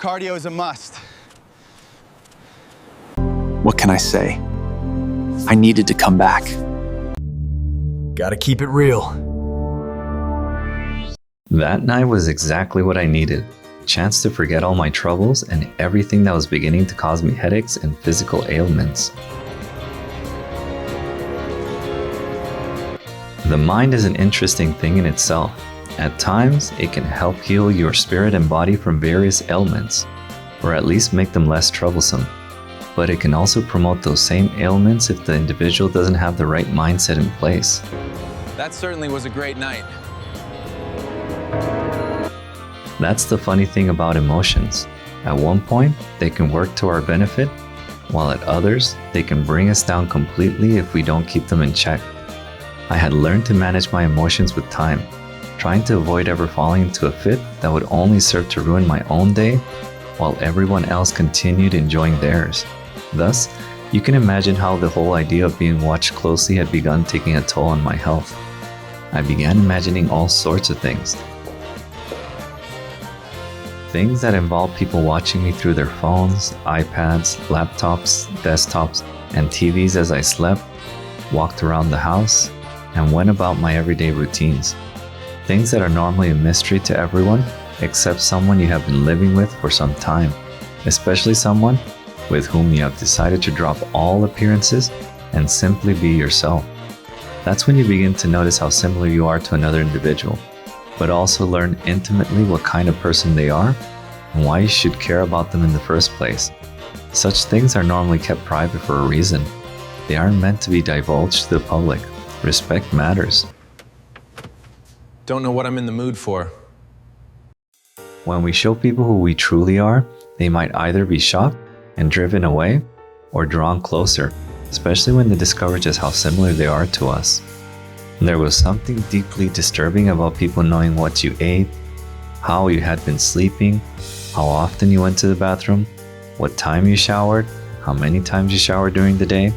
cardio is a must. What can I say? I needed to come back. Gotta keep it real. That night was exactly what I needed. A chance to forget all my troubles and everything that was beginning to cause me headaches and physical ailments. The mind is an interesting thing in itself. At times, it can help heal your spirit and body from various ailments, or at least make them less troublesome. But it can also promote those same ailments if the individual doesn't have the right mindset in place. That certainly was a great night. That's the funny thing about emotions. At one point, they can work to our benefit, while at others, they can bring us down completely if we don't keep them in check. I had learned to manage my emotions with time, trying to avoid ever falling into a fit that would only serve to ruin my own day, while everyone else continued enjoying theirs. Thus, you can imagine how the whole idea of being watched closely had begun taking a toll on my health. I began imagining all sorts of things. Things that involve people watching me through their phones, iPads, laptops, desktops, and TVs as I slept, walked around the house, and went about my everyday routines. Things that are normally a mystery to everyone, except someone you have been living with for some time, especially someone with whom you have decided to drop all appearances and simply be yourself. That's when you begin to notice how similar you are to another individual, but also learn intimately what kind of person they are and why you should care about them in the first place. Such things are normally kept private for a reason. They aren't meant to be divulged to the public. Respect matters. Don't know what I'm in the mood for. When we show people who we truly are, they might either be shocked and driven away or drawn closer, especially when they discover just how similar they are to us. There was something deeply disturbing about people knowing what you ate, how you had been sleeping, how often you went to the bathroom, what time you showered, how many times you showered during the day,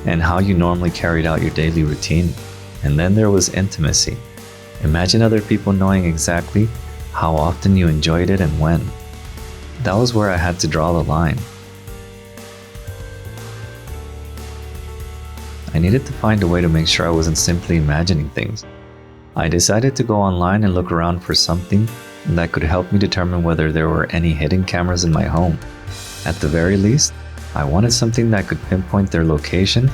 and how you normally carried out your daily routine. And then there was intimacy. Imagine other people knowing exactly how often you enjoyed it and when. That was where I had to draw the line. I needed to find a way to make sure I wasn't simply imagining things. I decided to go online and look around for something that could help me determine whether there were any hidden cameras in my home. At the very least, I wanted something that could pinpoint their location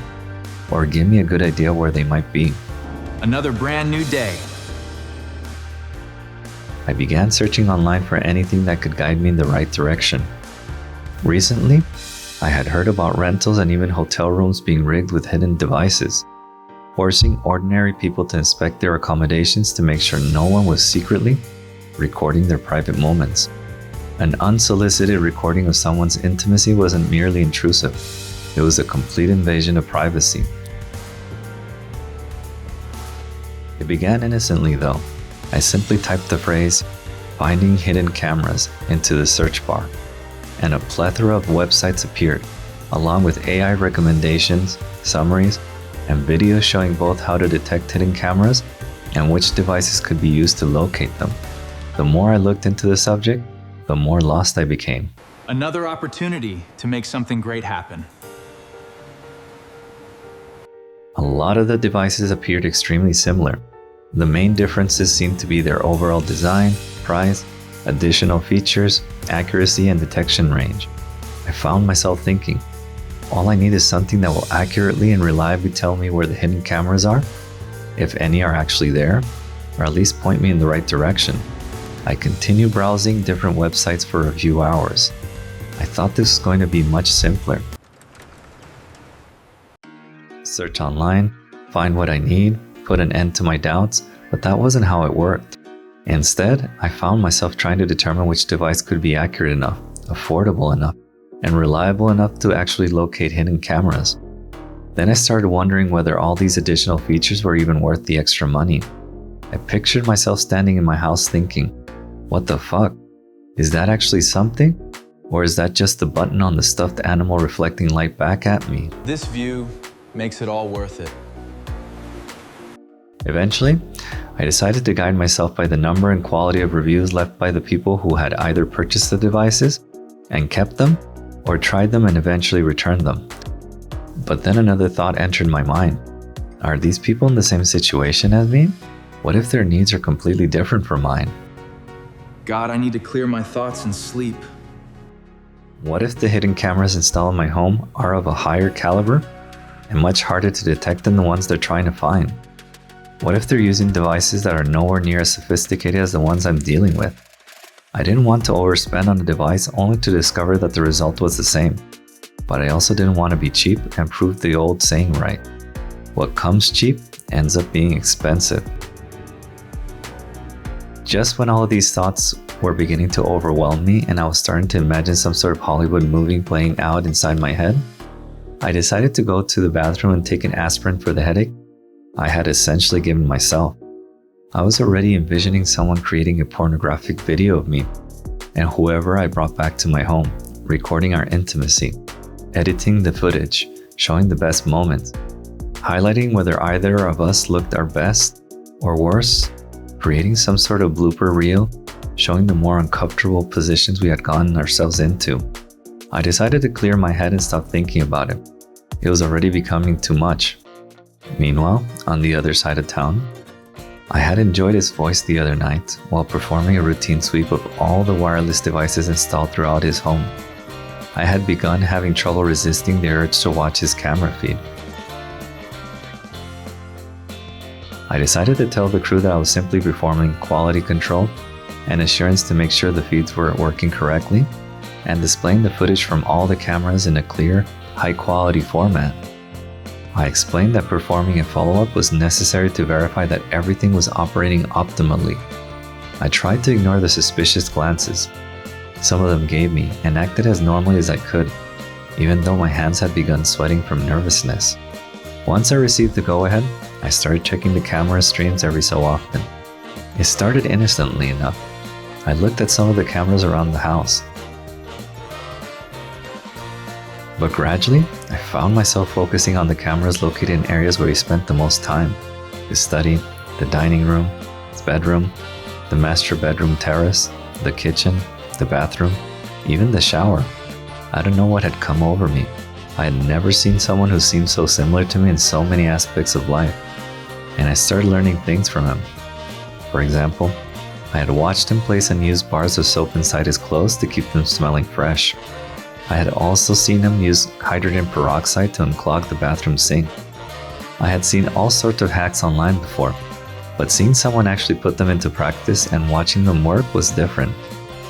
or give me a good idea where they might be. Another brand new day. I began searching online for anything that could guide me in the right direction. Recently, I had heard about rentals and even hotel rooms being rigged with hidden devices, forcing ordinary people to inspect their accommodations to make sure no one was secretly recording their private moments. An unsolicited recording of someone's intimacy wasn't merely intrusive, it was a complete invasion of privacy. It began innocently though. I simply typed the phrase, "finding hidden cameras," into the search bar, and a plethora of websites appeared, along with AI recommendations, summaries, and videos showing both how to detect hidden cameras and which devices could be used to locate them. The more I looked into the subject, the more lost I became. Another opportunity to make something great happen. A lot of the devices appeared extremely similar. The main differences seemed to be their overall design, price, additional features, accuracy, and detection range. I found myself thinking, all I need is something that will accurately and reliably tell me where the hidden cameras are, if any are actually there, or at least point me in the right direction. I continued browsing different websites for a few hours. I thought this was going to be much simpler. Search online, find what I need, put an end to my doubts, but that wasn't how it worked. Instead, I found myself trying to determine which device could be accurate enough, affordable enough, and reliable enough to actually locate hidden cameras. Then I started wondering whether all these additional features were even worth the extra money. I pictured myself standing in my house thinking, what the fuck? Is that actually something? Or is that just the button on the stuffed animal reflecting light back at me? This view makes it all worth it. Eventually, I decided to guide myself by the number and quality of reviews left by the people who had either purchased the devices and kept them, or tried them and eventually returned them. But then another thought entered my mind. Are these people in the same situation as me? What if their needs are completely different from mine? God, I need to clear my thoughts and sleep. What if the hidden cameras installed in my home are of a higher caliber and much harder to detect than the ones they're trying to find? What if they're using devices that are nowhere near as sophisticated as the ones I'm dealing with? I didn't want to overspend on a device only to discover that the result was the same. But I also didn't want to be cheap and prove the old saying right. What comes cheap ends up being expensive. Just when all of these thoughts were beginning to overwhelm me and I was starting to imagine some sort of Hollywood movie playing out inside my head, I decided to go to the bathroom and take an aspirin for the headache I had essentially given myself. I was already envisioning someone creating a pornographic video of me and whoever I brought back to my home, recording our intimacy, editing the footage, showing the best moments, highlighting whether either of us looked our best or worse, creating some sort of blooper reel, showing the more uncomfortable positions we had gotten ourselves into. I decided to clear my head and stop thinking about it. It was already becoming too much. Meanwhile, on the other side of town, I had enjoyed his voice the other night while performing a routine sweep of all the wireless devices installed throughout his home. I had begun having trouble resisting the urge to watch his camera feed. I decided to tell the crew that I was simply performing quality control and assurance to make sure the feeds were working correctly and displaying the footage from all the cameras in a clear, high-quality format. I explained that performing a follow-up was necessary to verify that everything was operating optimally. I tried to ignore the suspicious glances some of them gave me and acted as normally as I could, even though my hands had begun sweating from nervousness. Once I received the go-ahead, I started checking the camera streams every so often. It started innocently enough. I looked at some of the cameras around the house. But gradually, I found myself focusing on the cameras located in areas where he spent the most time. His study, the dining room, his bedroom, the master bedroom terrace, the kitchen, the bathroom, even the shower. I don't know what had come over me. I had never seen someone who seemed so similar to me in so many aspects of life. And I started learning things from him. For example, I had watched him place unused bars of soap inside his clothes to keep them smelling fresh. I had also seen him use hydrogen peroxide to unclog the bathroom sink. I had seen all sorts of hacks online before, but seeing someone actually put them into practice and watching them work was different.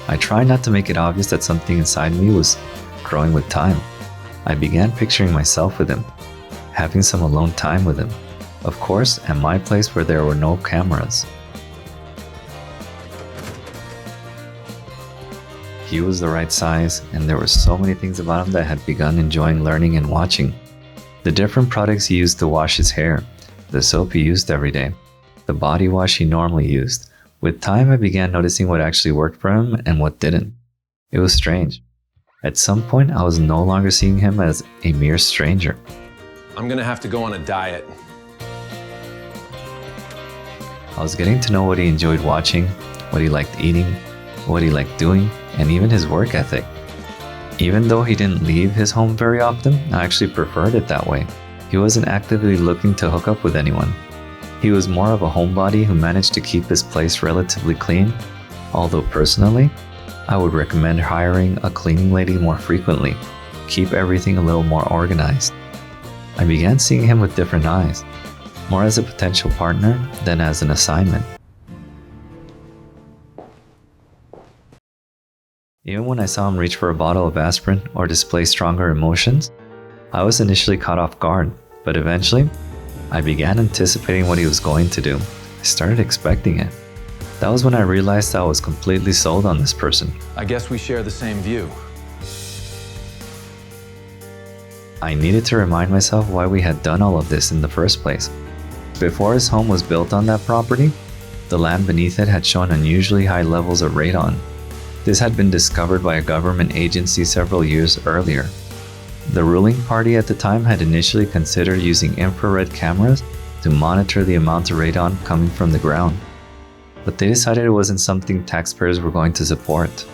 I tried not to make it obvious that something inside me was growing with time. I began picturing myself with him, having some alone time with him, of course at my place where there were no cameras. He was the right size, and there were so many things about him that I had begun enjoying learning and watching. The different products he used to wash his hair, the soap he used every day, the body wash he normally used. With time, I began noticing what actually worked for him and what didn't. It was strange. At some point, I was no longer seeing him as a mere stranger. I'm gonna have to go on a diet. I was getting to know what he enjoyed watching, what he liked eating, what he liked doing, and even his work ethic. Even though he didn't leave his home very often, I actually preferred it that way. He wasn't actively looking to hook up with anyone. He was more of a homebody who managed to keep his place relatively clean, although personally, I would recommend hiring a cleaning lady more frequently. Keep everything a little more organized. I began seeing him with different eyes, more as a potential partner than as an assignment. Even when I saw him reach for a bottle of aspirin or display stronger emotions, I was initially caught off guard, but eventually, I began anticipating what he was going to do. I started expecting it. That was when I realized I was completely sold on this person. I guess we share the same view. I needed to remind myself why we had done all of this in the first place. Before his home was built on that property, the land beneath it had shown unusually high levels of radon. This had been discovered by a government agency several years earlier. The ruling party at the time had initially considered using infrared cameras to monitor the amount of radon coming from the ground, but they decided it wasn't something taxpayers were going to support.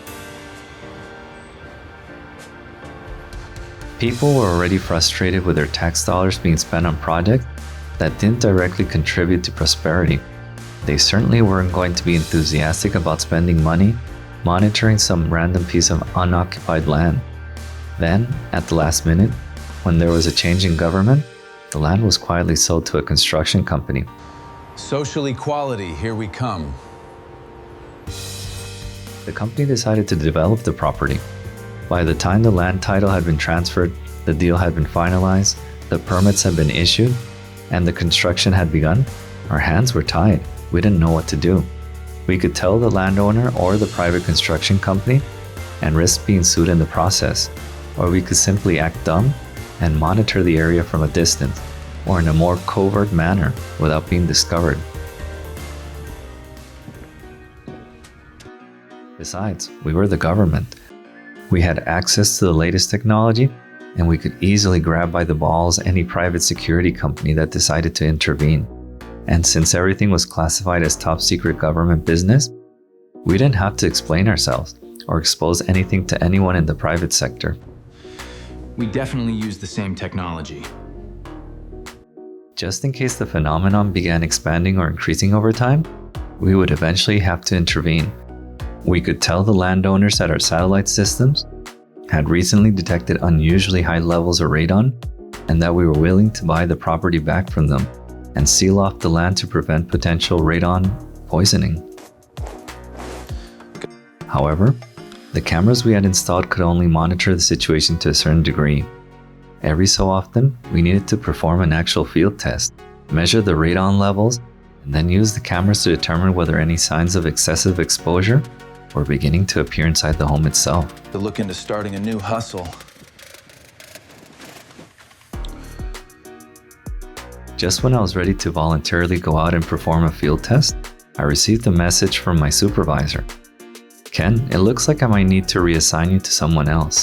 People were already frustrated with their tax dollars being spent on projects that didn't directly contribute to prosperity. They certainly weren't going to be enthusiastic about spending money monitoring some random piece of unoccupied land. Then, at the last minute, when there was a change in government, the land was quietly sold to a construction company. Social equality, here we come. The company decided to develop the property. By the time the land title had been transferred, the deal had been finalized, the permits had been issued, and the construction had begun, our hands were tied. We didn't know what to do. We could tell the landowner or the private construction company and risk being sued in the process, or we could simply act dumb and monitor the area from a distance, or in a more covert manner without being discovered. Besides, we were the government. We had access to the latest technology, and we could easily grab by the balls any private security company that decided to intervene. And since everything was classified as top secret government business, we didn't have to explain ourselves or expose anything to anyone in the private sector. We definitely use the same technology. Just in case the phenomenon began expanding or increasing over time, we would eventually have to intervene. We could tell the landowners that our satellite systems had recently detected unusually high levels of radon and that we were willing to buy the property back from them and seal off the land to prevent potential radon poisoning. However, the cameras we had installed could only monitor the situation to a certain degree. Every so often, we needed to perform an actual field test, measure the radon levels, and then use the cameras to determine whether any signs of excessive exposure were beginning to appear inside the home itself. To look into starting a new hustle. Just when I was ready to voluntarily go out and perform a field test, I received a message from my supervisor. Ken, it looks like I might need to reassign you to someone else.